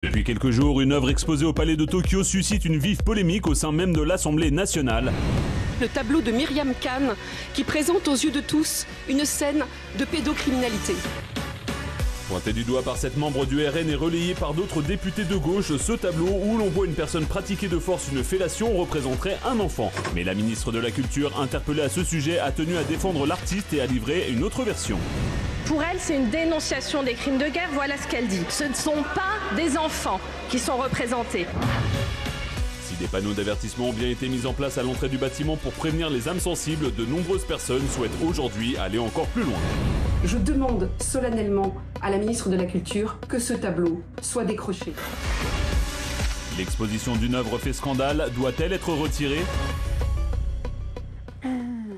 Depuis quelques jours, une œuvre exposée au Palais de Tokyo suscite une vive polémique au sein même de l'Assemblée nationale. Le tableau de Myriam Khan qui présente aux yeux de tous une scène de pédocriminalité. Pointé du doigt par cette membre du RN et relayé par d'autres députés de gauche, ce tableau où l'on voit une personne pratiquer de force une fellation représenterait un enfant. Mais la ministre de la Culture, interpellée à ce sujet, a tenu à défendre l'artiste et à livrer une autre version. Pour elle, c'est une dénonciation des crimes de guerre, voilà ce qu'elle dit. Ce ne sont pas des enfants qui sont représentés. Si des panneaux d'avertissement ont bien été mis en place à l'entrée du bâtiment pour prévenir les âmes sensibles, de nombreuses personnes souhaitent aujourd'hui aller encore plus loin. Je demande solennellement à la ministre de la Culture que ce tableau soit décroché. L'exposition d'une œuvre fait scandale, doit-elle être retirée ?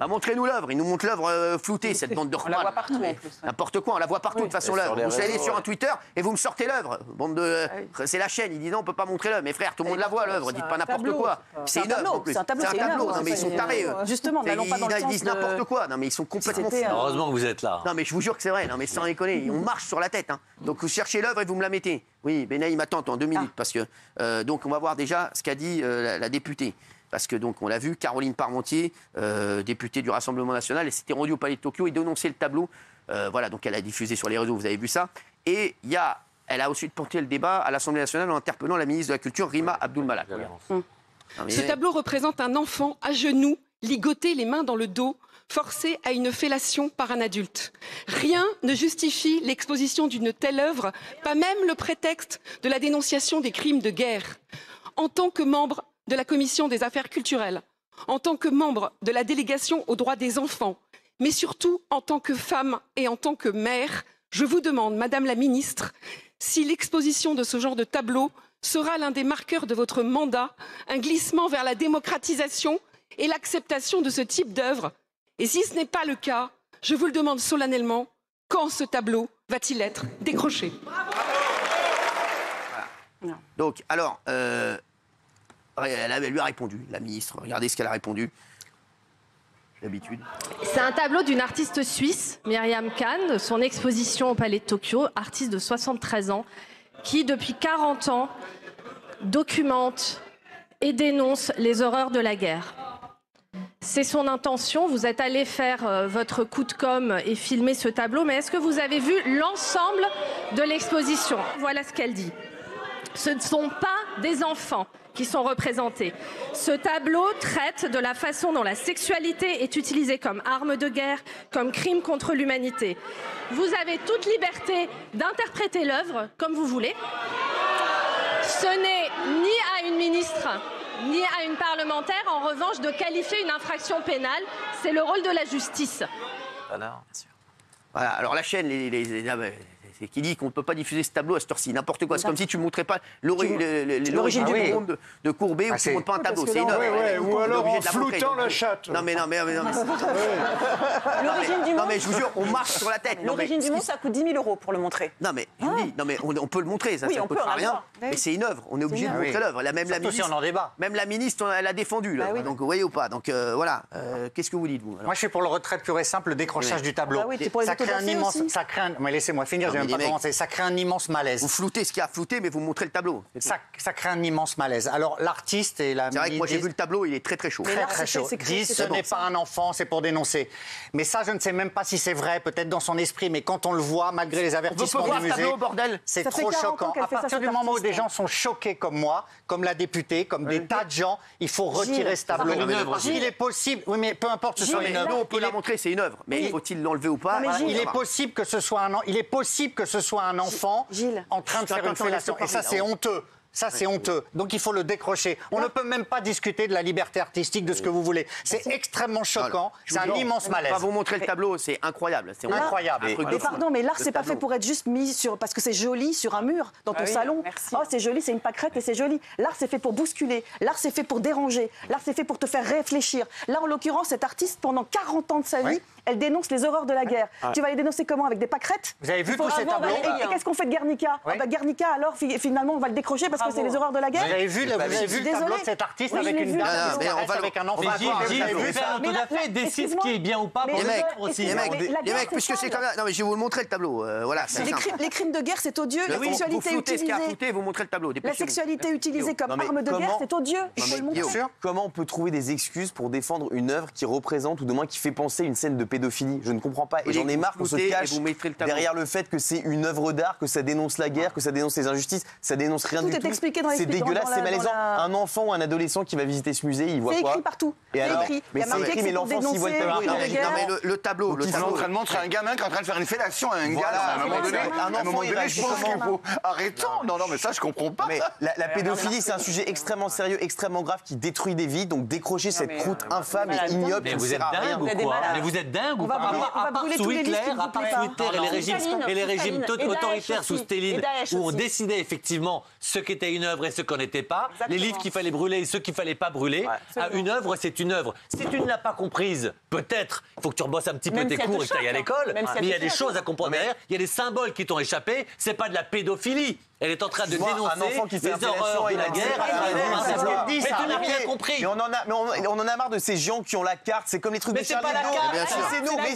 Ah, montrez-nous l'œuvre, ils nous montrent l'œuvre floutée, cette bande de On la voit partout en plus. N'importe quoi, on la voit partout de toute façon l'œuvre. Vous allez sur un Twitter et vous me sortez l'œuvre. Bande de... C'est la chaîne, il dit non, on peut pas montrer l'œuvre. Mais frère, tout le monde la voit l'œuvre, dites pas n'importe quoi. C'est une œuvre en plus. C'est un tableau. Non mais ils sont tarés. Justement, n'allons pas dans le sens Ils disent n'importe quoi. Non mais ils sont complètement fous. Heureusement que vous êtes là. Non mais je vous jure que c'est vrai, non mais sans déconner, on marche sur la tête. Hein. Donc vous cherchez l'œuvre et vous me la mettez. Oui, Benaï m'attend en 2 minutes parce que donc on va voir déjà ce qu'a dit la députée. Parce que donc on l'a vu, Caroline Parmentier, députée du Rassemblement National, elle s'était rendue au Palais de Tokyo et dénonçait le tableau. Voilà, donc elle a diffusé sur les réseaux, vous avez vu ça. Et elle a ensuite porté le débat à l'Assemblée nationale en interpellant la ministre de la Culture, Rima Abdul-Malak. Ce tableau représente un enfant à genoux, ligoté, les mains dans le dos, forcé à une fellation par un adulte. Rien ne justifie l'exposition d'une telle œuvre, pas même le prétexte de la dénonciation des crimes de guerre. En tant que membre de la Commission des affaires culturelles, en tant que membre de la délégation aux droits des enfants, mais surtout en tant que femme et en tant que mère, je vous demande, Madame la Ministre, si l'exposition de ce genre de tableau sera l'un des marqueurs de votre mandat, un glissement vers la démocratisation et l'acceptation de ce type d'œuvre. Et si ce n'est pas le cas, je vous le demande solennellement, quand ce tableau va-t-il être décroché ? Voilà. Donc, alors... Elle lui a répondu, la ministre. Regardez ce qu'elle a répondu. D'habitude. C'est un tableau d'une artiste suisse, Myriam Khan, son exposition au Palais de Tokyo, artiste de 73 ans, qui depuis 40 ans documente et dénonce les horreurs de la guerre. C'est son intention, vous êtes allé faire votre coup de com' et filmer ce tableau, mais est-ce que vous avez vu l'ensemble de l'exposition ? Voilà ce qu'elle dit. Ce ne sont pas des enfants qui sont représentés. Ce tableau traite de la façon dont la sexualité est utilisée comme arme de guerre, comme crime contre l'humanité. Vous avez toute liberté d'interpréter l'œuvre comme vous voulez. Ce n'est ni à une ministre, ni à une parlementaire, en revanche, de qualifier une infraction pénale. C'est le rôle de la justice. Voilà, bien sûr. Voilà, alors la chaîne, qui dit qu'on ne peut pas diffuser ce tableau à cette heure-ci, n'importe quoi. C'est comme si tu ne montrais pas l'origine du monde de Courbet ou tu ne montres pas un tableau. C'est une œuvre. Ou alors en floutant la chatte. Non mais L'origine du monde. Non mais je vous jure, on marche sur la tête. L'origine du monde, ça coûte 10 000 € pour le montrer. Non mais je vous dis, non mais on peut le montrer, ça ne coûte rien. Mais c'est une œuvre, on est obligé de montrer l'œuvre. Même la ministre, on en débat. Même la ministre, elle a défendu l'œuvre. Donc vous voyez ou pas. Donc voilà. Qu'est-ce que vous dites vous? Moi je suis pour le retrait pur et simple, le décrochage du tableau. Ça crée un immense. Mais laissez-moi finir, je vais même pas commencer. Ça crée un immense malaise. Vous floutez ce qu'il y a à flouter, mais vous montrez le tableau. Ça crée un immense malaise. Alors l'artiste et la... C'est vrai que moi j'ai vu le tableau, il est très très chaud. Très chaud. Disent ce n'est pas un enfant, c'est pour dénoncer. Mais ça, je ne sais même pas si c'est vrai, peut-être dans son esprit, mais quand on le voit, malgré les avertissements du musée, c'est trop choquant. À partir du moment où des gens sont choqués comme moi, comme la députée, comme des tas de gens, il faut retirer ce tableau. Il est possible, oui mais peu importe ce soit une œuvre. Nous on peut la montrer, c'est une œuvre, mais faut-il l'enlever ou pas? Il est possible que ce soit un enfant en train de faire une fellation. Et ça, c'est honteux. Ça, c'est honteux. Donc, il faut le décrocher. On ne peut même pas discuter de la liberté artistique, de ce que vous voulez. C'est extrêmement choquant. C'est un immense malaise. On va vous montrer le tableau, c'est incroyable. C'est incroyable. Mais pardon, mais l'art, c'est pas fait pour être juste mis sur... Parce que c'est joli sur un mur, dans ton salon. Oh, c'est joli, c'est une pâquerette et c'est joli. L'art, c'est fait pour bousculer. L'art, c'est fait pour déranger. L'art, c'est fait pour te faire réfléchir. Là, en l'occurrence, cet artiste, pendant 40 ans de sa vie, elle dénonce les horreurs de la guerre. Tu vas les dénoncer comment? Avec des pâquerettes? Vous avez vu tous ces tableaux? Et qu'est-ce qu'on fait de Guernica? Guernica, alors, finalement, on va le décrocher parce que c'est les horreurs de la guerre. Vous avez vu le tableau de cet artiste avec une dame avec un enfant? Tout à fait, décide ce qui est bien ou pas pour les autres aussi. Les mecs, puisque c'est comme ça... Non, mais je vais vous le montrer, le tableau. Voilà, les crimes de guerre, c'est odieux. La sexualité utilisée... Vous montrez le tableau. La sexualité utilisée comme arme de guerre, c'est odieux. Il faut le montrer. Comment on peut trouver des excuses pour défendre une œuvre qui représente, ou du moins qui fait penser une scène de pédophilie? Je ne comprends pas. Et j'en ai marre qu'on se cache derrière le fait que c'est une œuvre d'art, que ça dénonce la guerre, que ça dénonce les injustices. Ça dénonce rien du tout. Tout est expliqué dans les C'est dégueulasse, c'est malaisant. Un enfant ou un adolescent qui va visiter ce musée, il voit quoi? C'est écrit partout. Et alors, mais c'est écrit, mais l'enfant, s'il voit le tableau... Non, mais le tableau... Ils sont en train de montrer un gamin qui est en train de faire une fellation à un gars. À un moment donné, je pense qu'il faut... Arrêtons. Non, mais ça, je comprends pas. Mais la pédophilie, c'est un sujet extrêmement sérieux, extrêmement grave, qui détruit des vies. Donc décrocher cette croûte infâme et ignoble, mais vous êtes dingue ou quoi? Mais vous êtes dingue ou pas? À part sous Hitler, et les régimes autoritaires sous Staline, où on décidait effectivement ce qu'était une œuvre et ce qu'on n'était pas, les livres qu'il fallait brûler et ceux qu'il fallait pas brûler. Une œuvre, c'est une œuvre. Si tu ne l'as pas comprise, peut-être, il faut que tu rebosses un petit peu tes cours et que tu ailles à l'école. Mais il y a des choses à comprendre derrière. Il y a des symboles qui t'ont échappé. C'est pas de la pédophilie. Elle est en train de dénoncer les horreurs de la guerre. Mais tu n'as rien compris. Mais on en a marre de ces gens qui ont la carte. C'est comme les trucs de Charlie Hebdo. C'est nous, mais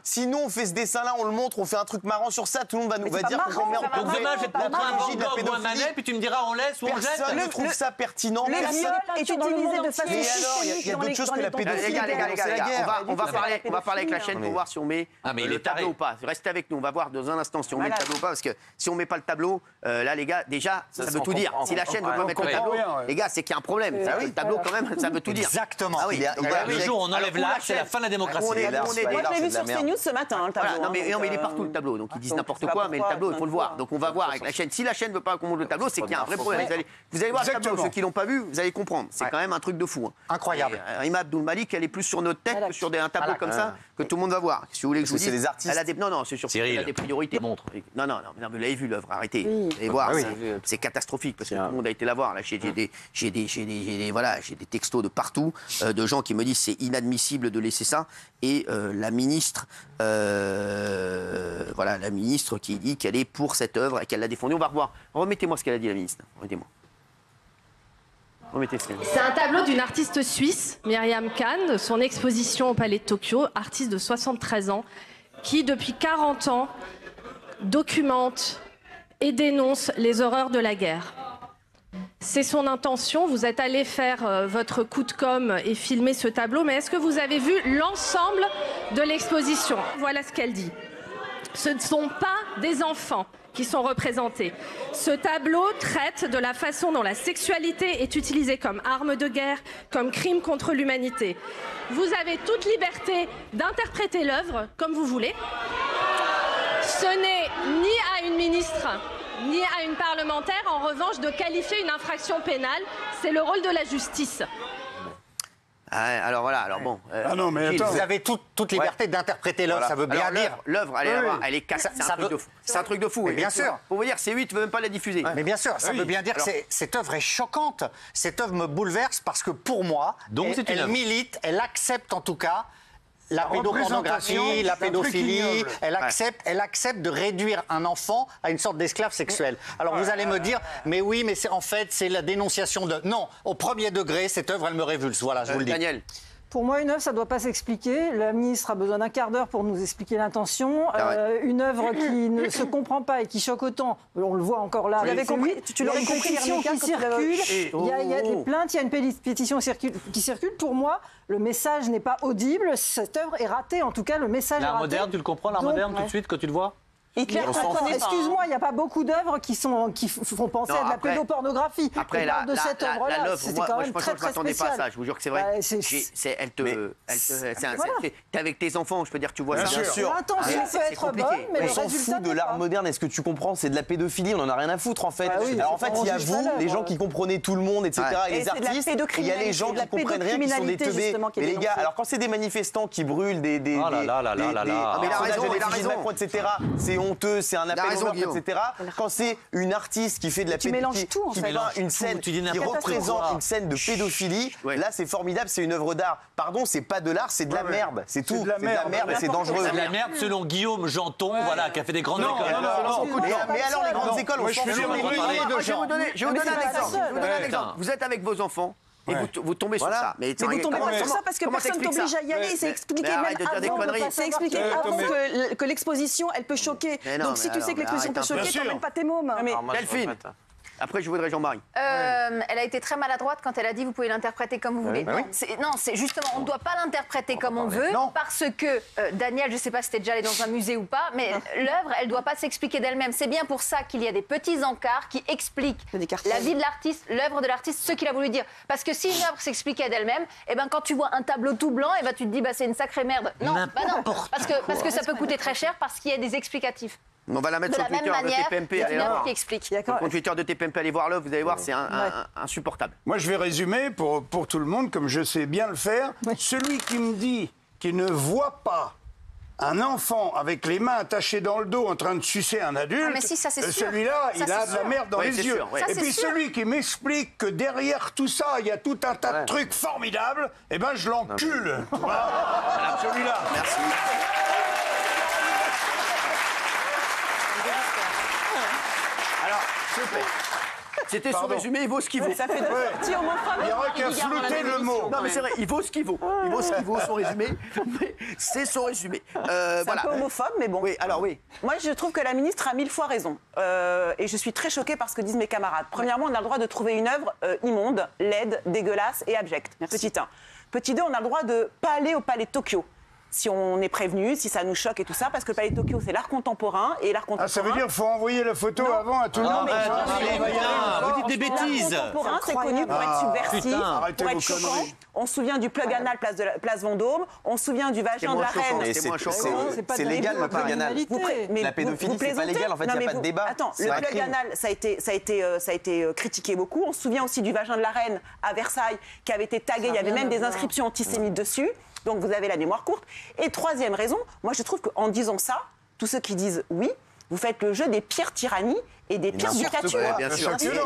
si nous on fait ce dessin-là, on le montre, on fait un truc marrant sur ça, tout le monde va dire qu'on met en Donc demain, je vais te montrer un Van Gogh ou un Manet, puis tu me diras on laisse ou on jette. Personne ne trouve ça pertinent. Le viol est utilisé de façon systémique. Il y a d'autres choses que la pédophilie. Les gars, on va parler avec la chaîne pour voir si on met le tableau ou pas. Restez avec nous, on va voir dans un instant si on met le tableau ou pas, parce que si on met pas le tableau, là les gars, déjà, ça veut tout dire. Si la chaîne ne veut pas mettre le tableau, les gars, c'est qu'il y a un problème. Le tableau quand même, ça veut tout dire. Exactement. Le jour où on enlève l'art, c'est la fin de la démocratie. Moi, je l'ai vu sur CNews ce matin, le tableau. Non, mais il est partout le tableau, donc ils disent n'importe quoi, mais le tableau, il faut le voir. Donc on va voir avec la chaîne. Si la chaîne ne veut pas qu'on montre le tableau, c'est qu'il y a un vrai problème. Vous allez voir le tableau, ceux qui l'ont pas vu, vous allez comprendre. C'est quand même un truc de fou. Incroyable. Rima Abdul Malik, elle est plus sur notre tête que sur un tableau comme ça que tout le monde va voir. Si vous voulez que je vous dise, c'est des artistes. Non, c'est sur elle a des priorités. Non, vous l'avez vu l'œuvre. Arrêtez. Vous allez voir. C'est catastrophique parce que tout le monde a été la voir. Là, j'ai des textos de partout de gens qui me disent c'est inadmissible de laisser ça. Et la ministre qui dit qu'elle est pour cette œuvre et qu'elle l'a défendue. On va revoir. Remettez-moi ce qu'elle a dit, la ministre. Remettez-moi. C'est un tableau d'une artiste suisse, Myriam Kahn, son exposition au Palais de Tokyo, artiste de 73 ans, qui depuis 40 ans documente et dénonce les horreurs de la guerre. C'est son intention, vous êtes allé faire votre coup de com' et filmer ce tableau, mais est-ce que vous avez vu l'ensemble de l'exposition? Voilà ce qu'elle dit. Ce ne sont pas des enfants qui sont représentés. Ce tableau traite de la façon dont la sexualité est utilisée comme arme de guerre, comme crime contre l'humanité. Vous avez toute liberté d'interpréter l'œuvre comme vous voulez. Ce n'est ni à une ministre ni à une parlementaire, en revanche, de qualifier une infraction pénale. C'est le rôle de la justice. Alors voilà, bon. non, mais attends, vous avez toute liberté d'interpréter l'œuvre, ça veut bien dire. L'œuvre, elle est cassée, c'est un truc de fou. Bien sûr. Pour vous dire, C8 ne veut même pas la diffuser. Mais bien sûr, ça veut bien dire que cette œuvre est choquante. Cette œuvre me bouleverse parce que pour moi, elle milite, elle accepte en tout cas la pédopornographie, la pédophilie, elle accepte de réduire un enfant à une sorte d'esclave sexuel. Alors vous allez me dire, mais oui, mais c'est la dénonciation de... Non, au premier degré, cette œuvre, elle me révulse. Voilà, je vous le dis. Daniel. Pour moi, une œuvre, ça ne doit pas s'expliquer. La ministre a besoin d'un quart d'heure pour nous expliquer l'intention. Une œuvre qui ne se comprend pas et qui choque autant, on le voit encore là. Tu l'aurais compris, qui circule. Il y a des plaintes, il y a une pétition qui circule. Pour moi, le message n'est pas audible. Cette œuvre est ratée. En tout cas, le message est raté. L'art moderne, tu le comprends, l'art moderne, tout de suite, quand tu le vois? Excuse-moi, il n'y a pas beaucoup d'œuvres qui font penser à de la pédopornographie. Après, de cette œuvre-là, c'était quand même très, très spécial. Pas à ça, je vous jure que c'est vrai. T'es avec tes enfants, je peux dire que tu vois ça. Bien sûr. L'intention peut être bonne, mais on s'en fout de l'art moderne. Est-ce que tu comprends? C'est de la pédophilie, on n'en a rien à foutre en fait. Alors en fait, il y a vous, les gens qui comprenaient tout le monde, etc. Et les artistes, et il y a les gens qui comprennent rien, qui sont des teubés. Mais les gars, alors quand c'est des manifestants qui brûlent des... Oh là là là là là là. Mais il a raison, etc. honteux, c'est un appel au meurtre, etc. Quand c'est une artiste qui fait de la pédophilie, qui fait une scène qui représente une scène de pédophilie, là c'est formidable, c'est une œuvre d'art. Pardon, c'est pas de l'art, c'est de la merde, c'est tout. C'est de la merde et c'est dangereux. C'est de la merde selon Guillaume Janton, voilà, qui a fait des grandes écoles. Mais alors les grandes écoles, on s'en fout. Je vais vous donner un exemple. Vous êtes avec vos enfants. Et vous tombez sur ça. Mais vous tombez pas sur ça parce que personne t'oblige à y aller. C'est expliqué même avant que l'exposition, elle peut choquer. Donc si tu sais que l'exposition peut choquer, t'emmènes pas tes mômes. Delphine. Après, je voudrais Jean-Marie. Elle a été très maladroite quand elle a dit vous pouvez l'interpréter comme vous voulez. Non, c'est justement, on ne doit pas l'interpréter comme on veut parce que Daniel, je ne sais pas si tu es déjà allé dans un musée ou pas, mais l'œuvre, elle ne doit pas s'expliquer d'elle-même. C'est bien pour ça qu'il y a des petits encarts qui expliquent la vie de l'artiste, l'œuvre de l'artiste, ce qu'il a voulu dire. Parce que si une œuvre s'expliquait d'elle-même, eh ben, quand tu vois un tableau tout blanc, eh ben, tu te dis c'est une sacrée merde. Non, parce que ça peut coûter très cher parce qu'il y a des explicatifs. On va la mettre sur Twitter de TPMP, allez la voir. Qui explique. Sur le compte Twitter de TPMP, allez voir là, vous allez voir, c'est insupportable. Moi, je vais résumer pour tout le monde, comme je sais bien le faire. Celui qui me dit qu'il ne voit pas un enfant avec les mains attachées dans le dos en train de sucer un adulte, celui-là, il a de la merde dans les yeux. Et puis celui qui m'explique que derrière tout ça, il y a tout un tas de trucs formidables, eh ben je l'encule. Voilà, celui-là. Merci. Alors, s'il vous plaît. C'était son résumé, il vaut ce qu'il vaut. Ça fait deux sorties homophobes. Il n'y aurait qu'à flouter le mot. Non, mais c'est vrai, il vaut ce qu'il vaut. Il vaut ce qu'il vaut, son résumé. C'est son résumé. C'est un peu homophobe, mais bon. Oui, alors oui. Moi, je trouve que la ministre a 1000 fois raison. Et je suis très choquée par ce que disent mes camarades. Premièrement, on a le droit de trouver une œuvre immonde, laide, dégueulasse et abjecte. Petit 1. Petit 2, on a le droit de ne pas aller au Palais de Tokyo. Si on est prévenu, si ça nous choque et tout ça, parce que le Palais de Tokyo, c'est l'art contemporain, et l'art contemporain... Ah, ça veut dire qu'il faut envoyer la photo avant à tout le monde. Vous dites des bêtises. L'art contemporain, c'est connu pour être subversif, pour être choquant. On se souvient du plug anal place Vendôme, on se souvient du vagin de la reine. C'est légal le plug anal. La pédophilie, c'est pas légal, en fait, il n'y a pas de débat. Attends, le plug anal, ça a été critiqué beaucoup. On se souvient aussi du vagin de la reine à Versailles, qui avait été tagué, il y avait même des inscriptions antisémites dessus. Donc vous avez la mémoire courte. Et troisième raison, moi je trouve qu'en disant ça, tous ceux qui disent oui, vous faites le jeu des pires tyrannies et des pires dictatures. Bien sûr. Hitler,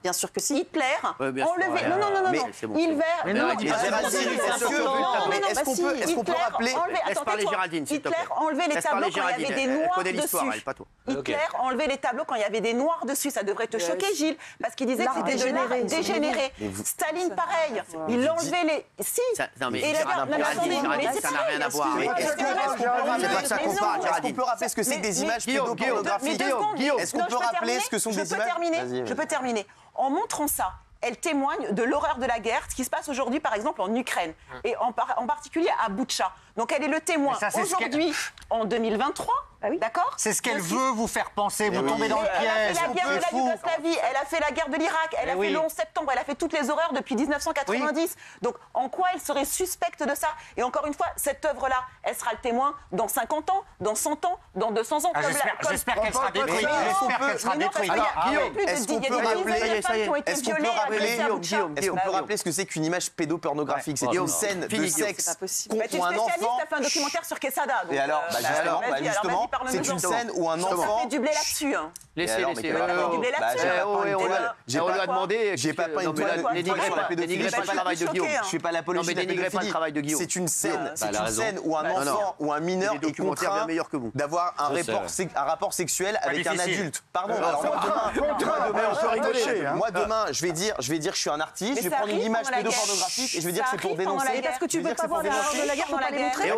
bien sûr que si. Hitler, enlevé. Non. Est-ce qu'on peut rappeler... Laisse parler Géraldine, s'il te plaît. Hitler enlevait les tableaux quand il y avait des noirs dessus. Hitler enlevait les tableaux quand il y avait des noirs dessus. Ça devrait te choquer, Gilles, parce qu'il disait que c'était de l'art dégénéré. Staline, pareil. Il enlevait les... Si. Non, mais Géraldine, ça n'a rien à voir. C'est pas ça qu'on parle, Géraldine. Est-ce qu'on peut rappeler ce que c'est que des images pédopornographiques? Est-ce qu'on peut rappeler ce que sont des images? Je peux terminer. En montrant ça, elle témoigne de l'horreur de la guerre, ce qui se passe aujourd'hui, par exemple, en Ukraine, et en particulier à Boutcha. Donc elle est le témoin aujourd'hui, en 2023, d'accord? C'est ce qu'elle veut vous faire penser, vous tombez dans le piège. Elle a fait la guerre de la Yougoslavie, elle a fait la guerre de l'Irak, elle a fait le 11 septembre, elle a fait toutes les horreurs depuis 1990. Donc en quoi elle serait suspecte de ça? Et encore une fois, cette œuvre-là, elle sera le témoin dans 50 ans, dans 100 ans, dans 200 ans. J'espère qu'elle sera détruite. J'espère qu'elle sera détruite. Est-ce qu'on peut rappeler ce que c'est qu'une image pédopornographique? C'est une scène de sexe contre un enfant. Tu as fait un documentaire sur Quesada. Et alors, justement, c'est une scène où un enfant... Ça fait du blé là-dessus. Laissez. On lui a demandé... J'ai pas une dénigrez sur la pédophilie. pas le travail de Guillaume. Je fais pas l'apologie de la pédophilie. C'est une scène où un enfant ou un mineur est contraint d'avoir un rapport sexuel avec un adulte. Pardon. Moi demain, je vais dire que je suis un artiste, je vais prendre une image pédopornographique et je vais dire que c'est pour dénoncer. Parce que tu veux pas voir la guerre, faut pas les montrer.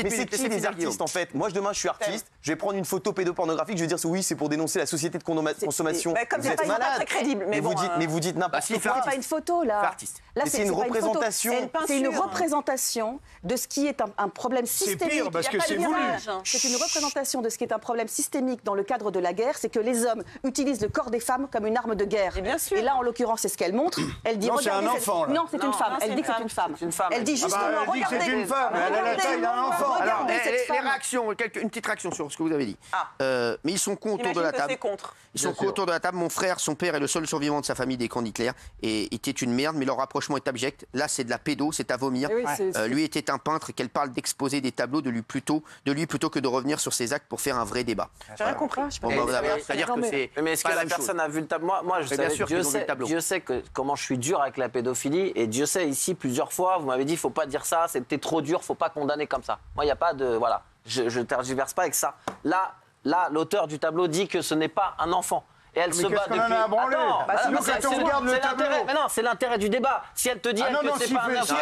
Mais c'est qui les artistes en fait? Moi demain je suis artiste, je vais prendre une photo pédopornographique, je vais dire oui, c'est pour dénoncer la société de consommation. Comme c'est pas très crédible. Mais vous dites n'importe quoi. C'est pas une photo là. Là c'est une représentation. C'est une représentation de ce qui est un problème systémique. C'est pire parce que c'est voulu. C'est une représentation de ce qui est un problème systémique dans le cadre de la guerre, c'est que les hommes utilisent le corps des femmes comme une arme de guerre. Et là en l'occurrence c'est ce qu'elle montre. Elle dit c'est un enfant. Non, c'est une femme. Elle dit que c'est une femme. Elle dit justement regardez. Elle dit que c'est une femme. Elle a la taille d'un enfant. Alors les réactions, une petite réaction sur ce que vous avez dit. Mais ils sont co autour de la table. Ils sont co autour de la table. Mon frère, son père est le seul survivant de sa famille des camps d'Hitler et était une merde, mais leur rapprochement est abject. Là, c'est de la pédo, c'est à vomir. Lui était un peintre, qu'elle parle d'exposer des tableaux de lui plutôt que de revenir sur ses actes pour faire un vrai débat. J'ai rien compris. C'est-à-dire que c'est. Mais est-ce que la personne a vu le tableau? Moi, je sais, Dieu sait comment je suis dur avec la pédophilie et Dieu sait ici plusieurs fois, vous m'avez dit, il faut pas dire ça, c'était trop dur, faut pas condamner comme ça. Moi, il n'y a pas de, voilà, je tergiverse pas avec ça. Là, l'auteur du tableau dit que ce n'est pas un enfant. Et elle se bat depuis. Mais non, c'est l'intérêt du débat. Si elle te dit que c'est pas un enfant,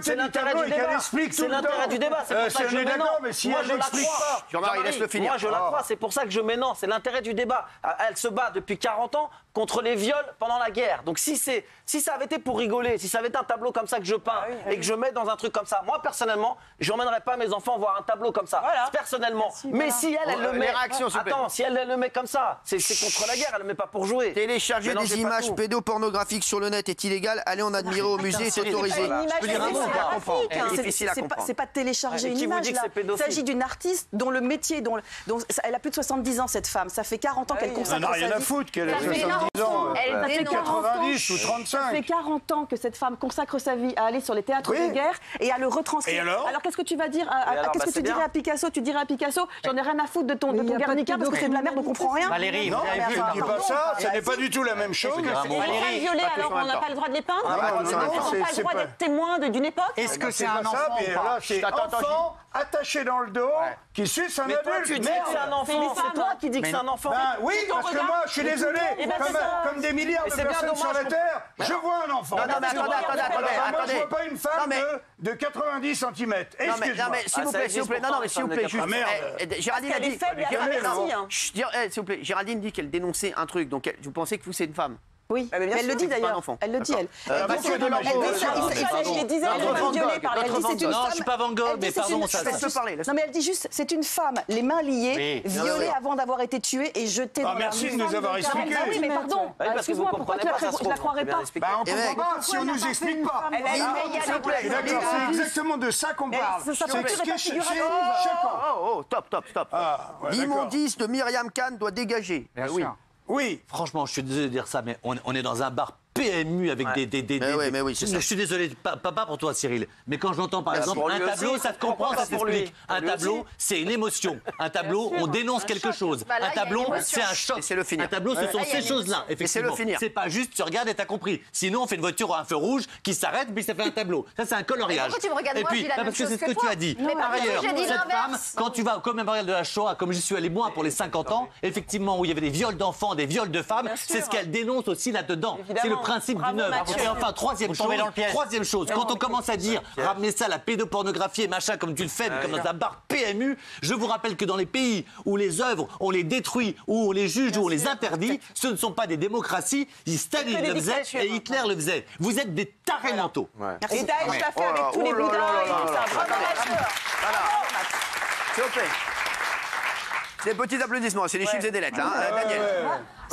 c'est l'intérêt du débat. C'est l'intérêt du débat. C'est pour ça que je mets non. Mais si elle l'explique pas, Jean-Marie, laisse le finir. Moi, je la crois. C'est pour ça que je mets non. C'est l'intérêt du débat. Elle se bat depuis 40 ans contre les viols pendant la guerre. Donc si ça avait été pour rigoler, si ça avait été un tableau comme ça que je peins et que je mets dans un truc comme ça, moi personnellement, j'emmènerais pas mes enfants voir un tableau comme ça. Personnellement. Mais si elle le met, attends, si elle le met comme ça, c'est contre la guerre. Elle le met pas pour jouer. Télécharger des images pédopornographiques sur le net est illégal. Allez en admirer au musée, c'est autorisé. C'est pas télécharger une image. Il s'agit d'une artiste dont le métier, elle a plus de 70 ans cette femme. Ça fait 40 ans qu'elle consacre sa vie. Non, rien à foutre qu'elle a 70 ans. Elle fait 90 ou 35. Ça fait 40 ans que cette femme consacre sa vie à aller sur les théâtres de guerre et à le retranscrire. Alors qu'est-ce que tu vas dire? Qu'est-ce que tu dirais à Picasso? Tu dirais à Picasso, j'en ai rien à foutre de ton Guernica parce que c'est de la merde, on comprend rien. Valérie, non, je ne dis pas ça. Ce n'est pas du tout la même chose. On va violer, alors on n'a pas le droit de les peindre. On n'a pas le droit d'être témoin d'une époque. Est-ce que c'est un enfant? Là, c'est enfant attaché dans le dos qui suce un adulte. Tu dis que c'est un enfant. C'est toi qui dis que c'est un enfant. Oui, parce que moi, je suis désolé. Comme des milliards de personnes sur la Terre, je vois un enfant. Non, mais attendez. Moi, je vois pas une femme de 90 cm. Non, mais s'il vous plaît, s'il vous plaît. Non, mais s'il vous plaît, juste. Géraldine a dit. S'il vous plaît, Géraldine dit qu'elle dénonçait un truc. Donc, vous pensez que vous, c'est une femme? Oui, elle le dit d'ailleurs. Elle le dit, elle. Je disais, elle est violée par elle. Elle dit c'est une femme. Non, je suis pas Van Gogh, mais pardon, ça. Non, mais elle dit juste, c'est une femme, les mains liées, violée avant d'avoir été tuée et jetée dans la rue. Merci de nous avoir expliqué. Oui, mais pardon. Excuse-moi, pourquoi je la croirais pas? On ne comprend pas si on nous explique pas. D'accord, c'est exactement de ça qu'on parle. C'est choquant. Oh, stop. L'immondice de Myriam Khan doit dégager. Oui. Franchement, je suis désolé de dire ça, mais on est dans un bar PMU avec Mais oui, c'est ça. Je suis désolé, pas pour toi, Cyril. Mais quand j'entends, par exemple, un tableau, ça te comprend, ça t'explique. Un tableau, c'est une émotion. Un tableau, on dénonce quelque chose. Un tableau, c'est un choc. Un tableau, ce sont ces choses-là, effectivement. C'est pas juste, tu regardes et t'as compris. Sinon, on fait une voiture à un feu rouge qui s'arrête, puis ça fait un tableau. Ça, c'est un coloriage. Pourquoi tu me regardes? Et puis, parce que c'est ce que tu as dit. Par ailleurs, cette femme, quand tu vas au mémorial de la Shoah, comme j'y suis allé moi pour les 50 ans, effectivement, où il y avait des viols d'enfants, des viols de femmes, c'est ce qu'elle dénonce aussi là-dedans. C'est le principe d'une œuvre. Et enfin, troisième chose, quand on commence à dire ramener ça à la pédopornographie et machin comme tu le fais, comme dans un bar PMU, je vous rappelle que dans les pays où les œuvres, on les détruit, où on les juge, où on les interdit, ce ne sont pas des démocraties. Staline le faisait et Hitler le faisait. Vous êtes des tarés mentaux. Et Daesh l'a fait avec tous les bouddhas et tout ça. S'il vous plaît. Des petits applaudissements, c'est des chiffres et des lettres. Daniel.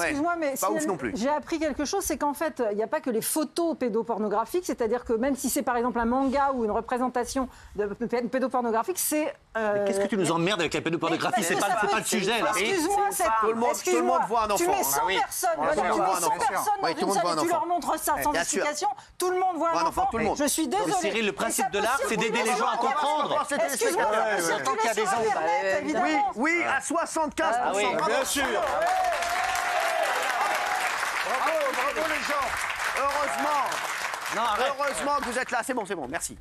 Excuse-moi, mais pas ouf non plus. J'ai appris quelque chose, c'est qu'en fait, il n'y a pas que les photos pédopornographiques, c'est-à-dire que même si c'est par exemple un manga ou une représentation pédopornographique, c'est... Qu'est-ce que tu nous emmerdes avec la pédopornographie? C'est pas le sujet, là. Excuse-moi, tout le monde voit un enfant. Tu mets 100 personnes, tu mets 100 personnes dans une salle et tu leur montres ça sans explication, tout le monde voit un enfant. Je suis désolée. Cyril, le principe de l'art, c'est d'aider les gens à comprendre. Excuse-moi, oui, à 75%. Bien sûr. Bravo les gens. Heureusement que vous êtes là. C'est bon, merci.